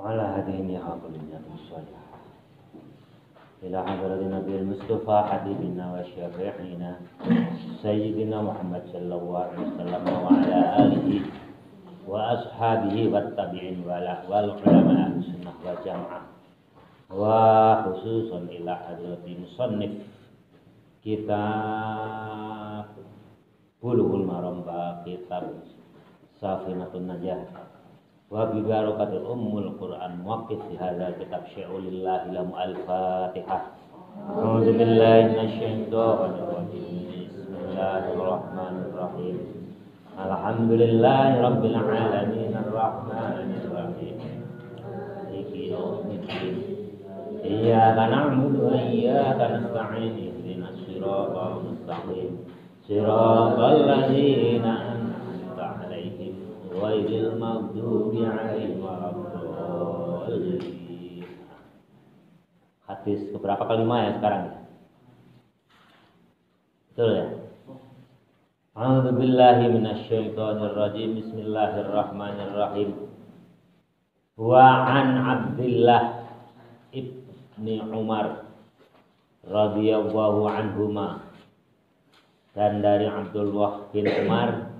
على هديه عقل الصالح إلى حضرة النبي المصطفى حبيبنا وشفيعنا سيدنا محمد صلى الله عليه وسلم وعلى آله وأصحابه والتابعين والعلماء أهل السنة والجماعة وخصوصا إلى حضرة مصنف kitab Bulughul Maram kitab Safinatun Najah wa bi barakatil ummul Quran muwaqqif hadza kitab syai'ulillah lam al-Fatihah. A'udzu billahi minasyaitonir rajim. Bismillahirrahmanirrahim. Alhamdulillahi rabbil alamin arrahmanir rahim. Maliki yaumiddin. Iyyaka na'budu wa iyyaka nasta'in. Ihdinas siratal mustaqim. Siratal ladzina an'amta 'alaihim ghairil maghdubi 'alaihim waladdallin. Hadis keberapa kelima ya sekarang? Betul ya? A'udzu billahi minasyaitonir rajim. Bismillahirrahmanirrahim. Wa an Abdullah ibni Umar radhiyallahu anhuma, dan dari Abdullah bin Umar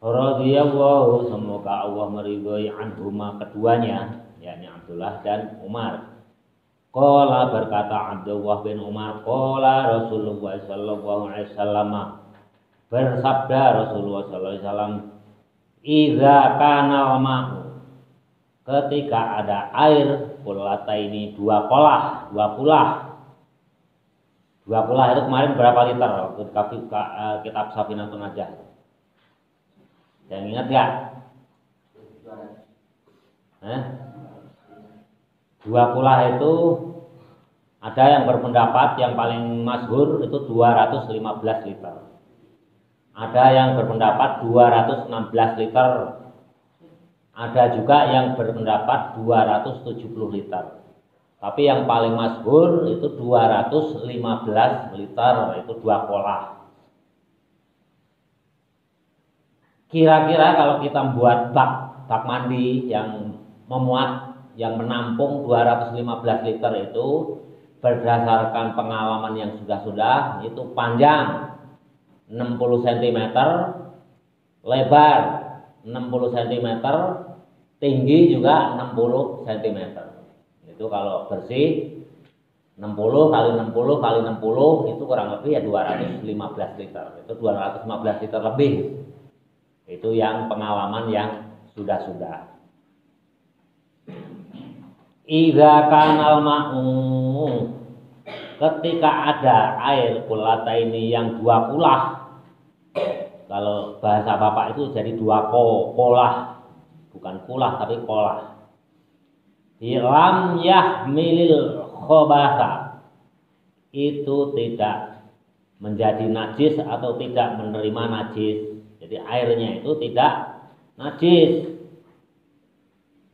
radhiyallahu, semoga Allah meridhai, anhuma keduanya, yakni Abdullah dan Umar. Qala, berkata Abdullah bin Umar, qala Rasulullah sallallahu alaihi wasallam, bersabda Rasulullah sallallahu alaihi wasallam, idza kana ma'u, ketika ada air, kulata ini dua kolah. Dua kulah itu kemarin berapa liter waktu kitab Safinatun Najah? Yang ingat gak? Dua kulah itu ada yang berpendapat yang paling masyhur itu 215 liter. Ada yang berpendapat 216 liter. Ada juga yang berpendapat 270 liter. Tapi yang paling masyhur itu 215 liter, itu dua kolah. Kira-kira kalau kita buat bak mandi yang memuat, yang menampung 215 liter itu, berdasarkan pengalaman yang sudah itu panjang 60 cm, lebar 60 cm, tinggi juga 60 cm. Itu kalau bersih 60 kali 60 kali 60 itu kurang lebih ya 215 liter. Itu 215 liter lebih. Itu yang pengalaman yang sudah. Idza kanal ma'u, ketika ada air kulata ini yang dua kulah. Kalau bahasa Bapak itu jadi dua kolah. Bukan kulah tapi kolah. Lam yahmilil khobatha, itu tidak menjadi najis atau tidak menerima najis. Jadi airnya itu tidak najis.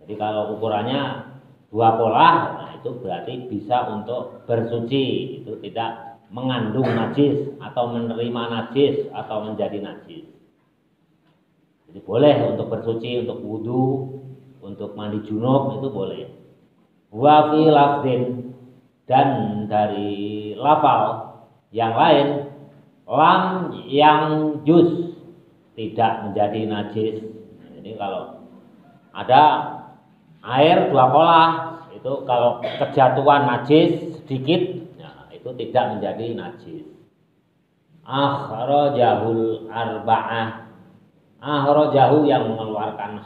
Jadi kalau ukurannya dua kolah, nah itu berarti bisa untuk bersuci, itu tidak mengandung najis atau menerima najis atau menjadi najis. Jadi boleh untuk bersuci, untuk wudu, untuk mandi junub, itu boleh. Wa fi lafdin, dan dari lafal yang lain, lam yang juz, tidak menjadi najis. Jadi kalau ada air dua kolah, itu kalau kejatuhan najis sedikit, nah itu tidak menjadi najis. Akhrajahul arba'ah, akhrajahu yang mengeluarkan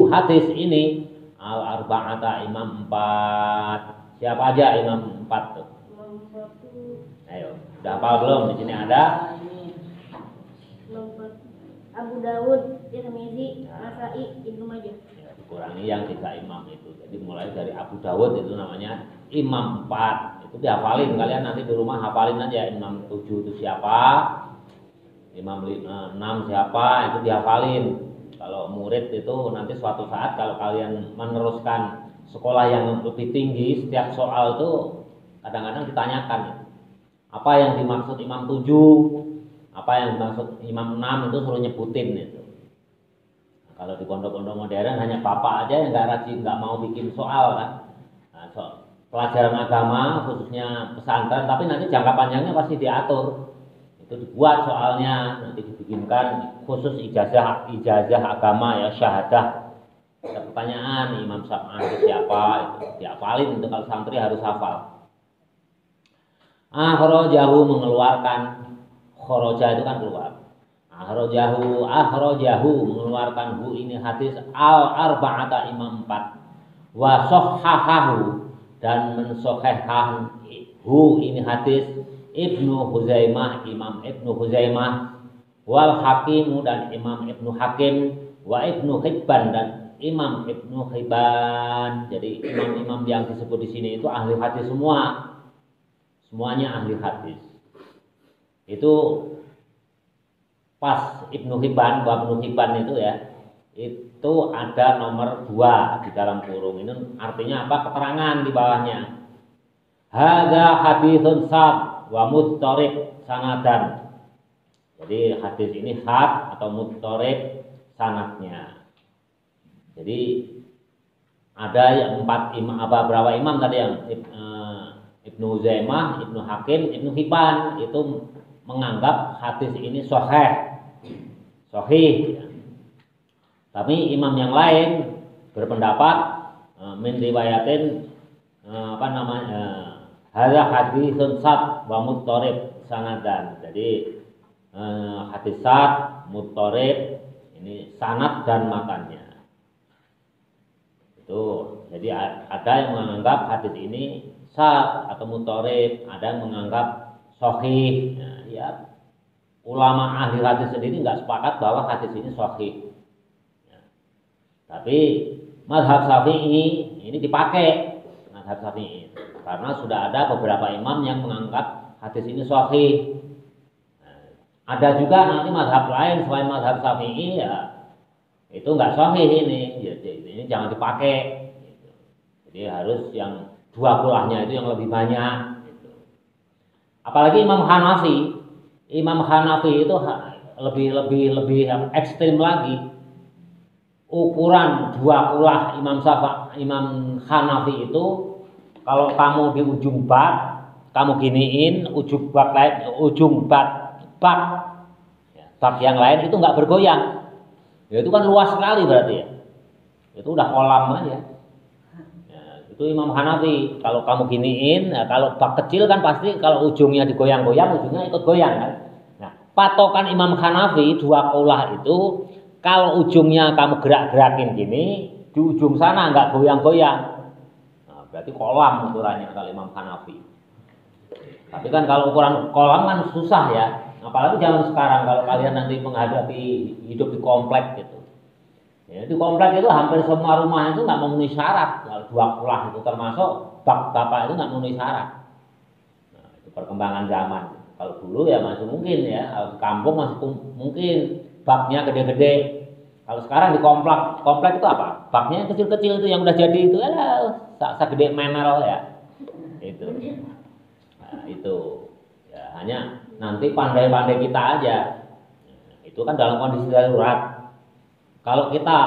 hadis ini al-arba'ata, imam 4. Siapa aja imam 4 tuh? Ayo, udah hafal belum? Di sini ada Abu Dawud, Tirmizi, Nasa'i, Ibnu Majah. Ya, dikurangi yang 3 imam itu. Jadi mulai dari Abu Dawud itu namanya imam 4. Itu dihafalin, kalian nanti di rumah hafalin aja. Imam 7 itu siapa? Imam 6 siapa? Itu dihafalin. Kalau murid itu nanti suatu saat kalau kalian meneruskan sekolah yang lebih tinggi, setiap soal itu kadang-kadang ditanyakan apa yang dimaksud imam 7, apa yang dimaksud imam 6, itu suruh nyebutin itu. Kalau di pondok-pondok modern hanya bapak aja yang nggak rajin, nggak mau bikin soal kan. Nah, pelajaran agama khususnya pesantren, tapi nanti jangka panjangnya pasti diatur. Itu dibuat soalnya, nanti dibikinkan khusus ijazah agama ya, syahadah. Ada pertanyaan Imam Sab'an itu siapa, itu dihafalin, itu kalau santri harus hafal. Akhrajahu mengeluarkan, kharaja itu kan keluar. Akhrajahu mengeluarkan hu ini hadis al-arba'ata imam 4. Wa sahhahahu dan mensahihkan hu ini hadis Ibnu Huzaimah, Imam Ibnu Huzaimah, wal Hakim dan Imam Ibnu Hakim, wa Ibnu Hibban dan Imam Ibnu Hibban. Jadi imam-imam yang disebut di sini itu ahli hadis semua. Semuanya ahli hadis. Itu pas Ibnu Hibban itu ya, itu ada nomor 2 di dalam kurung. Ini artinya apa? Keterangan di bawahnya. Hadza haditsun sab wa muttarib sanadan. Jadi hadis ini had atau muttarib sanadnya. Jadi ada yang 4 imam, berapa imam tadi yang Ibnu Huzaimah, Ibnu Hakim, Ibnu Hibban itu menganggap hadis ini sahih. Tapi imam yang lain berpendapat min riwayatin hadza haditsun sad wa muttarib sanadan. Jadi hadis sad, muttarib ini sanad dan matanya. Itu jadi ada yang menganggap hadis ini sad atau muttarib, ada yang menganggap sahih. Ya, ulama ahli hadis sendiri nggak sepakat bahwa hadis ini sahih. Ya. Tapi mazhab Syafi'i ini dipakai, mazhab Syafi'i, karena sudah ada beberapa imam yang menganggap hadis ini sahih. Nah, ada juga nanti mazhab lain selain mazhab Syafi'i ya itu nggak sahih ini, jadi ini jangan dipakai. Jadi harus yang 2 kulahnya itu yang lebih banyak. Apalagi Imam Hanafi. Imam Hanafi itu lebih ekstrim lagi. Ukuran 2 kulah Imam Hanafi itu kalau kamu di ujung bak, kamu giniin ujung bak yang lain itu nggak bergoyang. Ya itu kan luas sekali berarti ya. Itu udah kolam aja. Ya, itu Imam Hanafi. Kalau kamu giniin, ya, kalau bak kecil kan pasti kalau ujungnya digoyang-goyang, ujungnya ikut goyang kan. Nah, patokan Imam Hanafi 2 kulah itu kalau ujungnya kamu gerak-gerakin gini, di ujung sana nggak goyang-goyang. Nah, berarti kolam ukurannya kalau Imam Hanafi. Tapi kan kalau ukuran kolam kan susah ya. Apalagi zaman sekarang kalau kalian nanti menghadapi hidup di komplek gitu. Ya, di komplek itu hampir semua rumah itu nggak memenuhi syarat. Kalau 2 kulah itu termasuk bak bapak itu nggak memenuhi syarat. Nah, itu perkembangan zaman. Kalau dulu ya masih mungkin ya, kalau di kampung masih mungkin baknya gede-gede. Kalau sekarang di komplek itu apa? Baknya yang kecil-kecil itu yang udah jadi itu, segede menel ya. Itu. Nah, itu ya hanya nanti pandai-pandai kita aja. Itu kan dalam kondisi darurat. Kalau kita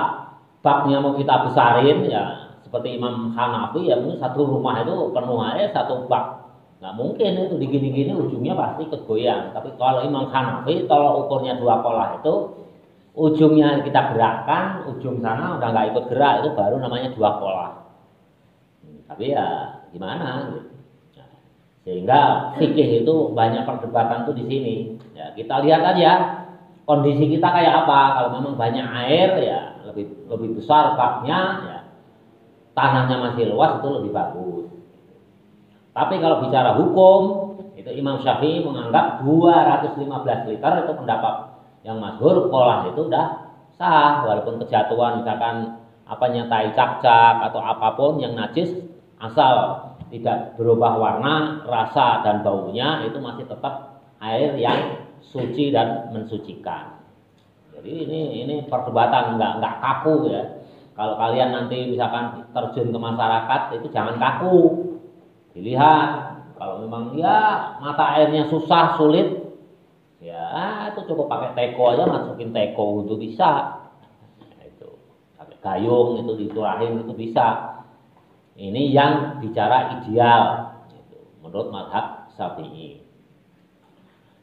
baknya mau kita besarin ya seperti Imam Hanafi ya mungkin satu rumah itu penuh aja 1 bak. Nggak mungkin itu digini-gini ujungnya pasti kegoyang. Tapi kalau Imam Hanafi kalau ukurnya 2 kolah itu ujungnya kita gerakkan, ujung sana udah nggak ikut gerak, itu baru namanya 2 kolah. Tapi ya gimana gitu. Sehingga fikih itu banyak perdebatan tuh di sini. Ya, kita lihat aja kondisi kita kayak apa. Kalau memang banyak air ya lebih besar baknya, ya tanahnya masih luas itu lebih bagus. Tapi kalau bicara hukum, itu Imam Syafi'i menganggap 215 liter itu pendapat yang masyhur, kolah itu udah sah walaupun kejatuhan misalkan tai cak-cak atau apapun yang najis asal tidak berubah warna, rasa dan baunya itu masih tetap air yang suci dan mensucikan. Jadi ini perdebatan nggak kaku ya. Kalau kalian nanti misalkan terjun ke masyarakat itu jangan kaku. Dilihat kalau memang ya mata airnya susah sulit ya itu cukup pakai teko aja, masukin teko untuk bisa. Nah, itu. gayung itu diturahin itu bisa. Ini yang bicara ideal gitu, menurut mazhab Syafi'i.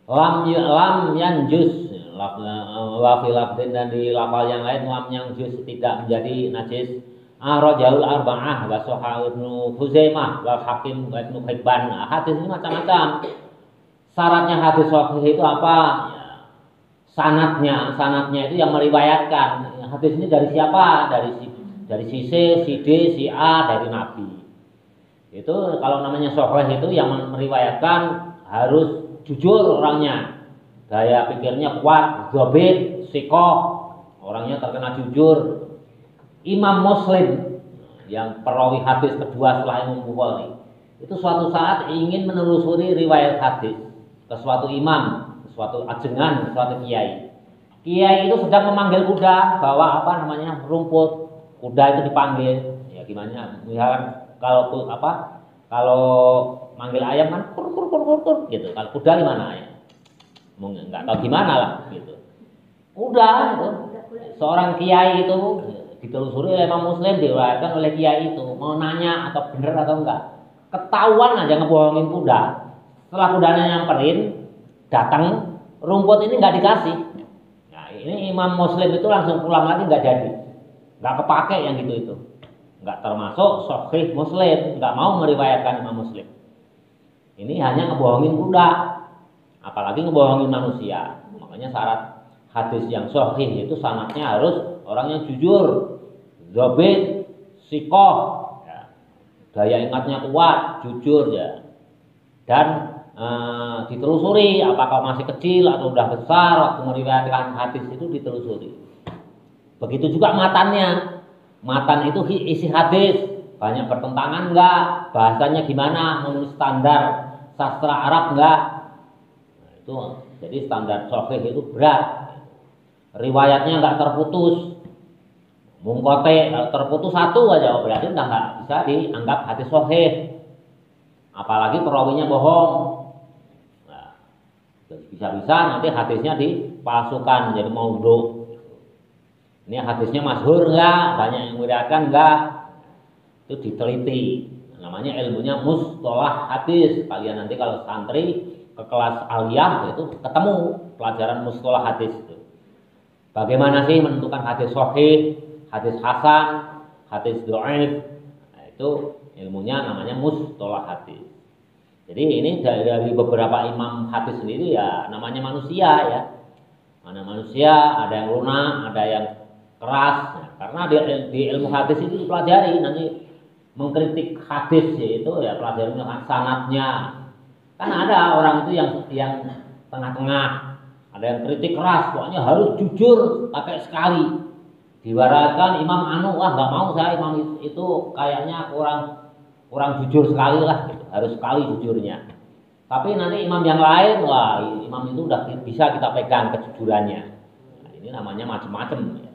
Lam yanjus wa fil lafdin, dan di lafal yang lain lam yanjus tidak menjadi najis. Arajul arba'ah wa Sahih Ibnu Huzaimah wa Hakim wa Ibnu Hibban. Hadis ini macam-macam. Syaratnya hadis sahih itu apa? Ya, sanadnya itu yang meriwayatkan. Hadis ini dari siapa? Dari si C, si D, si A, dari Nabi. Itu kalau namanya sahih itu yang meriwayatkan harus jujur orangnya, daya pikirnya kuat, dzabit, sikoh, orangnya terkena jujur. Imam Muslim yang perawi hadis kedua setelah Imam Bukhari itu suatu saat ingin menelusuri riwayat hadis ke suatu imam, ke suatu ajengan, ke suatu kiai. Kiai itu sedang memanggil kuda, bawa apa namanya rumput. Kuda itu dipanggil, ya gimana? Misalkan kalau manggil ayam kan kur kur kur kur kur gitu. Kalau kuda gimana ya? Mungkin nggak tahu gimana lah gitu. Kuda itu seorang kiai itu ditelusuri oleh Imam Muslim, diriwayatkan oleh kiai itu, mau nanya atau benar atau enggak, ketahuan aja ngebohongin kuda. Setelah kudanya nyamperin, datang rumput ini nggak dikasih. Nah ini Imam Muslim itu langsung pulang lagi, nggak jadi, nggak kepake yang gitu itu, nggak termasuk Sahih Muslim, nggak mau meriwayatkan Imam Muslim. Ini hanya ngebohongin kuda, apalagi ngebohongin manusia. Makanya syarat hadis yang sahih itu sanadnya harus orang yang jujur, dzabit, sikoh, ya, daya ingatnya kuat, jujur ya, dan ditelusuri apakah masih kecil atau udah besar waktu meriwayatkan hadis itu ditelusuri. Begitu juga matannya, matan itu isi hadis banyak bertentangan enggak, bahasanya gimana, menurut standar sastra Arab enggak. Nah, itu jadi standar sahih itu berat, riwayatnya enggak terputus. Mungkote kalau terputus satu aja berarti udah nggak bisa dianggap hadis sahih, apalagi perawinya bohong. Nah, bisa-bisa nanti hadisnya dipalsukan jadi maudhu. Ini hadisnya masyhur enggak, banyak yang meriwayatkan enggak, itu diteliti. Namanya ilmunya mustalah hadis. Kalian nanti kalau santri ke kelas aliyah itu ketemu pelajaran mustalah hadis itu. Bagaimana sih menentukan hadis sahih, hadis hasan, hadis dhaif? Nah, itu ilmunya namanya mustalah hadis. Jadi ini dari beberapa imam hadis sendiri ya namanya manusia ya. Mana manusia, ada yang lunak, ada yang keras. Nah, karena di ilmu hadis itu dipelajari nanti mengkritik hadis itu ya pelajarannya kan sanadnya. Kan ada orang itu yang tengah-tengah, ada yang kritik keras, pokoknya harus jujur pakai sekali. Diwarakan Imam Anu, wah nggak mau saya imam itu kayaknya kurang jujur sekali lah, gitu. Harus sekali jujurnya. Tapi nanti imam yang lain, wah imam itu udah bisa kita pegang kejujurannya. Nah, ini namanya macam-macam. Ya.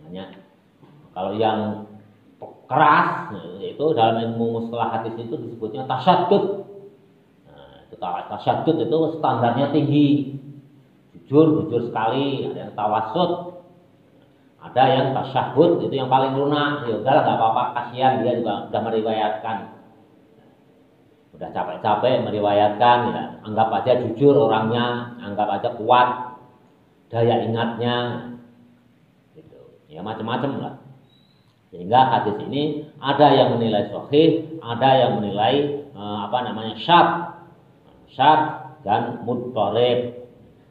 Namanya kalau yang keras, itu dalam ilmu mustalah hadis itu disebutnya tasyaddud. Nah, itu tasyaddud itu standarnya tinggi, jujur sekali. Ada yang tawassut, ada yang tasyahud, itu yang paling lunak. Ya udahlah nggak apa-apa, kasihan dia juga udah meriwayatkan, udah capek-capek meriwayatkan, ya anggap aja jujur orangnya, anggap aja kuat daya ingatnya, gitu. Ya macam-macam lah. Sehingga hadis ini ada yang menilai sahih, ada yang menilai syadz dan mudharib.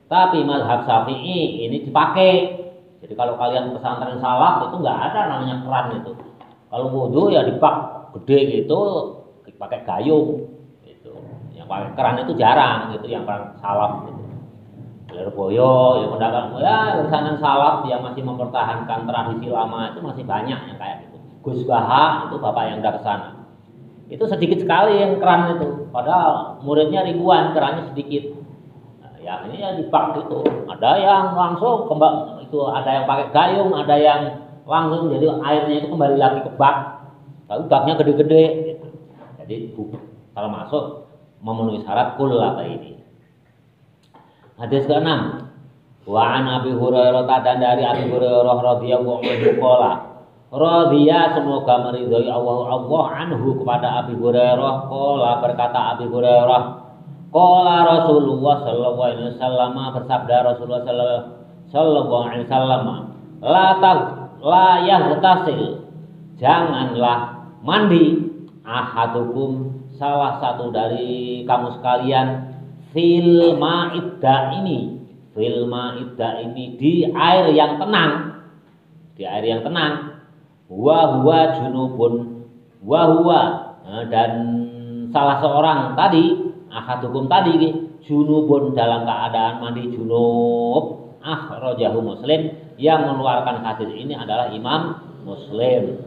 Tapi mazhab Syafi'i ini dipakai. Jadi kalau kalian pesantren salaf itu nggak ada namanya keran itu. Kalau wudu ya di bak gede gitu pakai gayung gitu. Yang pakai keran itu jarang gitu, yang pakai salaf gitu. Lirboyo yang mendapat ya pesantren salaf yang masih mempertahankan tradisi lama itu masih banyak yang kayak gitu. Gus Baha itu bapak yang udah ke sana. Itu sedikit sekali yang keran itu. Padahal muridnya ribuan, kerannya sedikit. Nah, ya ini ya di bak itu. Ada yang langsung kembang itu, ada yang pakai gayung, ada yang langsung jadi airnya itu kembali lagi ke bak. Tapi baknya gede-gede gitu. Jadi termasuk memenuhi syarat kul apa ini. Hadis ke-6. Wa an Abi Hurairah dan dari Abi Hurairah radhiyallahu anhu qala radhiya semoga meridhai Allah anhu kepada Abi Hurairah qala berkata Abi Hurairah qala Rasulullah sallallahu alaihi wasallam bersabda Rasulullah sallallahu alaihi wasallam la yaghtasil janganlah mandi ahadukum salah satu dari kamu sekalian fil ma'idda ini di air yang tenang, wa huwa junubun dan salah seorang tadi ahadukum tadi junubun dalam keadaan mandi junub akhrajahu Muslim yang mengeluarkan hadis ini adalah Imam Muslim.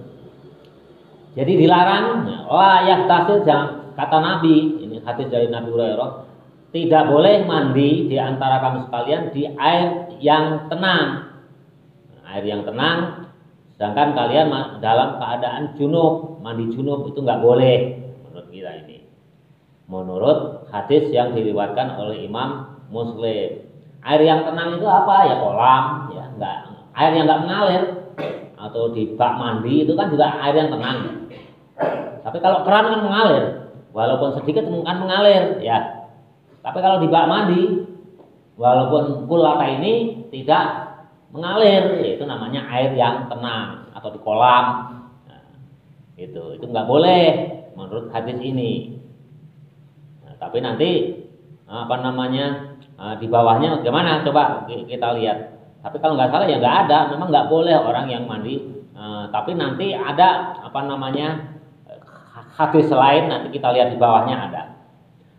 Jadi dilarang layak tasil kata Nabi, ini hadis dari Nabi Hurairah, tidak boleh mandi di antara kamu sekalian di air yang tenang. Air yang tenang, sedangkan kalian dalam keadaan junub, mandi junub itu nggak boleh menurut kita ini. Menurut hadis yang diriwayatkan oleh Imam Muslim. Air yang tenang itu apa? Ya kolam, ya nggak. Air yang nggak mengalir atau di bak mandi itu kan juga air yang tenang. Tapi kalau keran kan mengalir, walaupun sedikit kan mengalir, ya. Tapi kalau di bak mandi, walaupun kulata ini tidak mengalir, itu namanya air yang tenang atau di kolam. Nah, itu nggak boleh menurut hadis ini. Nah, tapi nanti di bawahnya bagaimana? Coba kita lihat. Tapi kalau nggak salah ya nggak ada, memang nggak boleh orang yang mandi. Tapi nanti ada hadis lain, nanti kita lihat di bawahnya ada.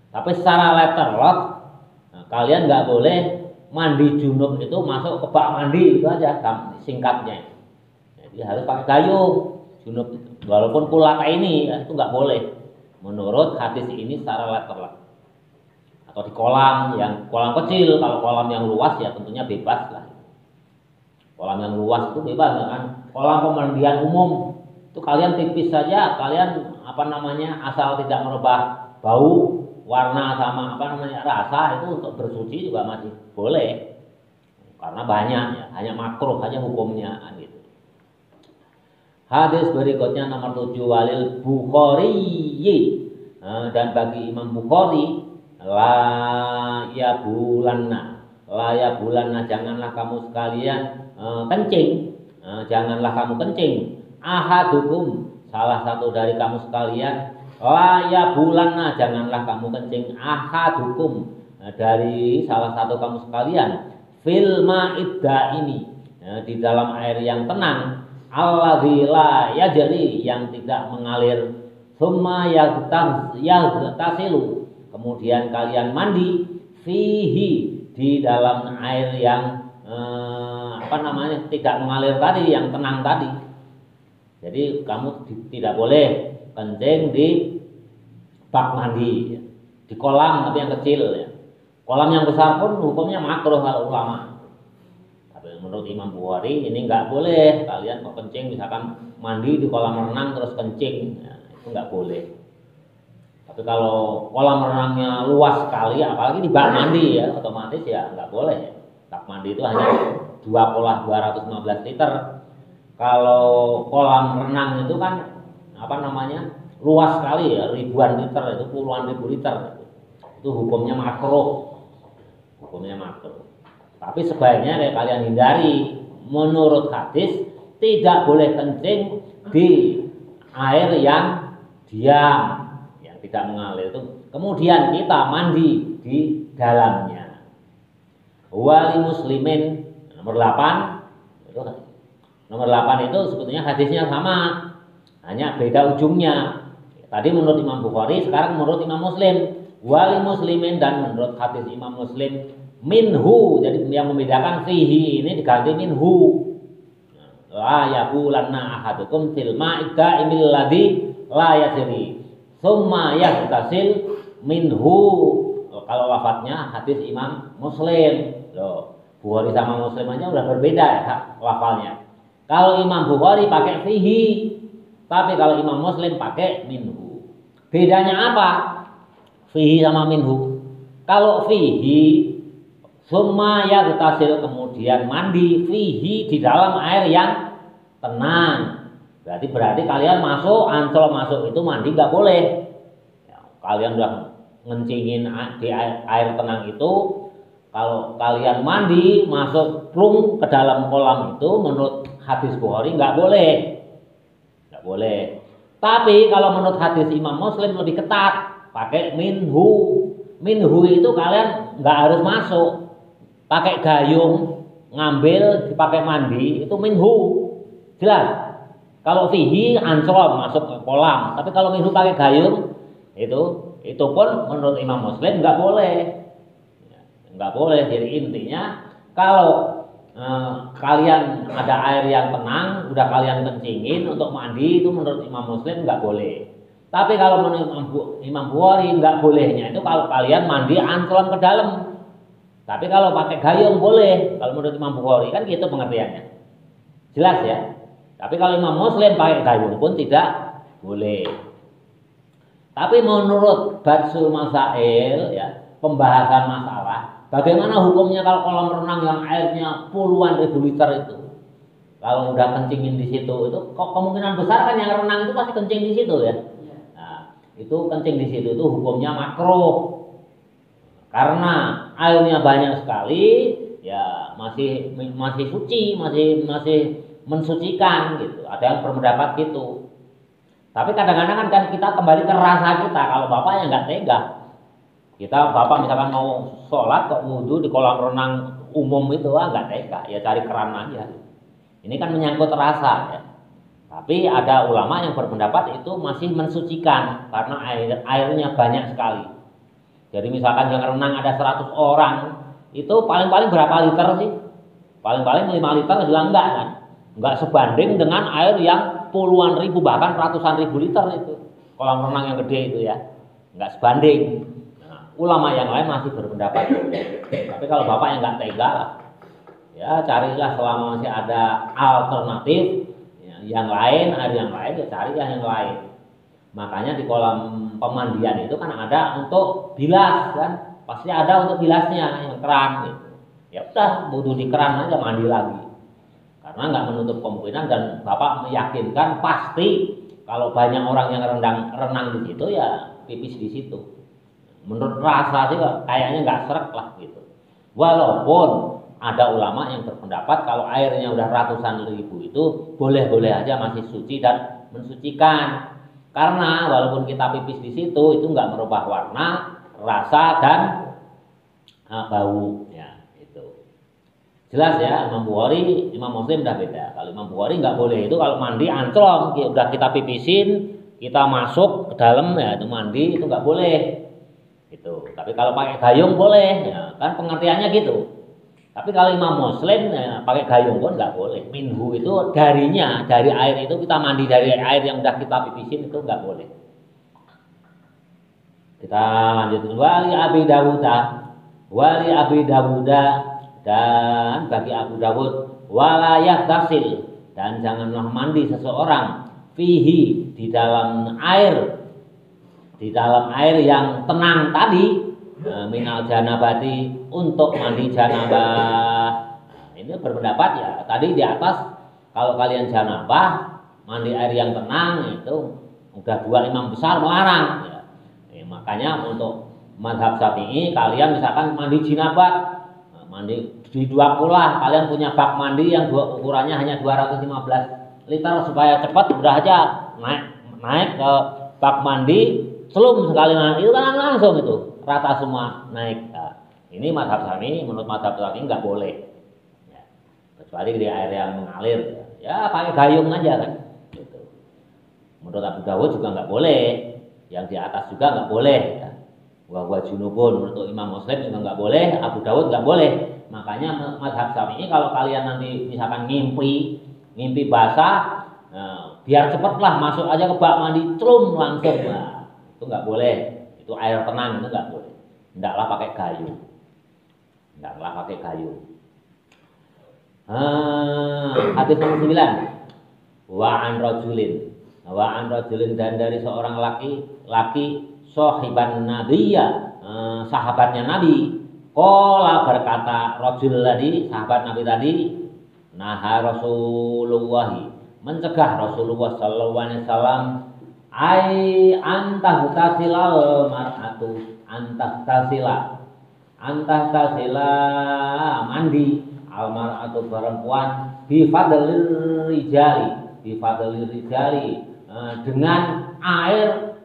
Tapi secara letterlock, kalian nggak boleh mandi junub itu masuk ke bak mandi, itu aja singkatnya. Jadi harus pakai gayung junub itu. Walaupun kulata ini itu nggak boleh menurut hadis ini secara letterlock. Atau di kolam kecil, kalau kolam yang luas ya tentunya bebas lah. Kolam yang luas itu bebas kan. Kolam pemandian umum itu kalian tipis saja, kalian asal tidak merubah bau, warna sama rasa itu untuk bersuci juga masih boleh. Karena banyak ya, hanya makruh hanya hukumnya gitu. Hadis berikutnya nomor 7 walil Bukhari dan bagi Imam Bukhari la ya bulanna janganlah kamu sekalian kencing, janganlah kamu kencing ahadukum salah satu dari kamu sekalian la ya bulanna janganlah kamu kencing ahadukum dari salah satu kamu sekalian fil ma'idda ini di dalam air yang tenang alladzi la yajri yang tidak mengalir summa yaghtasilu kemudian kalian mandi fihi di dalam air yang tidak mengalir tadi, yang tenang tadi. Jadi kamu tidak boleh kencing di bak mandi, ya. Di kolam tapi yang kecil ya. Kolam yang besar pun hukumnya makruh kalau ulama. Tapi menurut Imam Bukhari ini nggak boleh kalian mau kencing misalkan mandi di kolam renang terus kencing, ya, itu nggak boleh. Tapi kalau kolam renangnya luas sekali, apalagi di bak mandi ya, otomatis ya nggak boleh. Ya. Bak mandi itu hanya 215 liter. Kalau kolam renang itu kan luas sekali ya, ribuan liter, itu puluhan ribu liter. Itu hukumnya makruh. Tapi sebaiknya kalian hindari. Menurut hadis tidak boleh kencing di air yang diam, tidak mengalir itu. Kemudian kita mandi di dalamnya. Wali muslimin nomor 8 itu, nomor 8 itu sebetulnya hadisnya sama, hanya beda ujungnya. Tadi menurut Imam Bukhari, sekarang menurut Imam Muslim. Wali muslimin dan menurut hadis Imam Muslim minhu, jadi yang membedakan fihi ini diganti minhu. La yabulanna ahadukum fil ma'idda imil ladzi la yasri. Summa yaghtasil minhu. Kalau lafadznya hadis Imam Muslim. Loh, Bukhari sama Muslim aja udah berbeda ya lafalnya. Kalau Imam Bukhari pakai fihi, tapi kalau Imam Muslim pakai minhu. Bedanya apa? Fihi sama minhu. Kalau fihi Summa yaghtasil, kemudian mandi fihi, di dalam air yang tenang. Berarti kalian masuk, ancol masuk itu mandi nggak boleh. Ya, kalian udah ngencingin di air tenang itu, kalau kalian mandi masuk plung ke dalam kolam itu, menurut hadis Bukhari nggak boleh, nggak boleh. Tapi kalau menurut hadis Imam Muslim lebih ketat, pakai minhu. Minhu itu kalian nggak harus masuk, pakai gayung ngambil dipakai mandi itu minhu, jelas. Kalau fihi ancol masuk ke kolam, tapi kalau minhu pakai gayung itu pun menurut Imam Muslim nggak boleh, nggak boleh. Jadi intinya kalau kalian ada air yang tenang, udah kalian kencingin untuk mandi, itu menurut Imam Muslim nggak boleh. Tapi kalau menurut Imam Bukhari nggak bolehnya itu kalau kalian mandi ancol ke dalam. Tapi kalau pakai gayung boleh. Kalau menurut Imam Bukhari kan gitu pengertiannya. Jelas ya. Tapi kalau Imam Muslim pakai gayung pun tidak boleh. Tapi menurut Batsul Masail ya, pembahasan masalah, bagaimana hukumnya kalau kolam renang yang airnya puluhan ribu liter itu? Kalau udah kencingin di situ itu kemungkinan besar kan yang renang itu pasti kencing di situ ya. Nah, itu kencing di situ itu hukumnya makruh. Karena airnya banyak sekali, ya masih suci, masih mensucikan gitu. Ada yang berpendapat gitu. Tapi kadang-kadang kan kita kembali ke rasa kita. Kalau bapak yang nggak tega, bapak misalkan mau sholat kok wudhu di kolam renang umum itu nggak tega, ya cari keran aja. Ini kan menyangkut rasa ya. Tapi ada ulama yang berpendapat itu masih mensucikan karena airnya banyak sekali. Jadi misalkan yang renang ada 100 orang, itu paling-paling berapa liter sih? Paling-paling 5 liter juga enggak kan? Enggak sebanding dengan air yang puluhan ribu bahkan ratusan ribu liter itu. Kolam renang yang gede itu ya. Enggak sebanding. Nah, ulama yang lain masih berpendapat. Tapi kalau bapak yang enggak tega lah, ya carilah selama masih ada alternatif ya, yang lain, air yang lain ya carilah yang lain. Makanya di kolam pemandian itu kan ada untuk bilas kan, pasti ada untuk bilasnya yang keran gitu. Ya udah butuh di keran aja mandi lagi. Karena nggak menutup kemungkinan dan bapak meyakinkan pasti kalau banyak orang yang renang di situ ya pipis di situ. Menurut rasa sih kayaknya nggak srek lah gitu. Walaupun ada ulama yang berpendapat kalau airnya udah ratusan ribu itu boleh-boleh aja masih suci dan mensucikan. Karena walaupun kita pipis di situ itu nggak merubah warna, rasa dan bau ya itu. Jelas ya, Imam Bukhari, Imam Muslim udah beda. Kalau Imam Bukhari nggak boleh itu kalau mandi anclong, udah kita pipisin, kita masuk ke dalam ya itu mandi itu nggak boleh. Itu. Tapi kalau pakai gayung boleh, ya kan pengertiannya gitu. Tapi kalau Imam Muslim ya, pakai gayung pun nggak boleh. Minhu itu dari air itu kita mandi dari air yang udah kita pipisin itu nggak boleh. Kita lanjut. Wali Abi Dawuda dan bagi Abu Dawud walayah tasil dan janganlah mandi seseorang fihi di dalam air yang tenang tadi. Minal janabati untuk mandi janabah. Ini berpendapat ya tadi di atas kalau kalian janabah mandi air yang tenang itu udah dua imam besar melarang ya. Makanya untuk mazhab Syafi'i kalian misalkan mandi janabah mandi di dua pula kalian punya bak mandi yang ukurannya hanya 215 liter supaya cepat udah aja naik ke bak mandi selum sekali itu kan langsung itu rata semua naik. Nah, ini mazhab Syafi'i, menurut mazhab Syafi'i nggak boleh. Ya, kecuali di air yang mengalir. Ya pakai gayung aja kan. Gitu. Menurut Abu Dawud juga nggak boleh. Yang di atas juga nggak boleh. Ya. Wa junubun menurut Imam Muslim juga nggak boleh. Abu Dawud nggak boleh. Makanya mazhab Syafi'i kalau kalian nanti misalkan ngimpi basah, nah, biar cepatlah masuk aja ke bak mandi, celum langsung. Nah, itu nggak boleh. Itu air tenang itu nggak boleh. Hendaklah pakai gayung. Hadis nomor 9. Wa an rajulin dan dari seorang laki sahiban nabiyya, sahabatnya Nabi. Qala berkata rajul tadi, sahabat Nabi tadi, naha Rasulullah, mencegah Rasulullah sallallahu alaihi wasallam ai antahtasilal mar'atu, antahtasila mandi al mar'atu perempuan bi fadlir rijali dengan air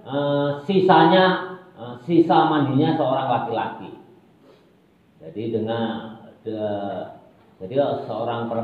sisanya sisa mandinya seorang laki-laki. Jadi seorang perempuan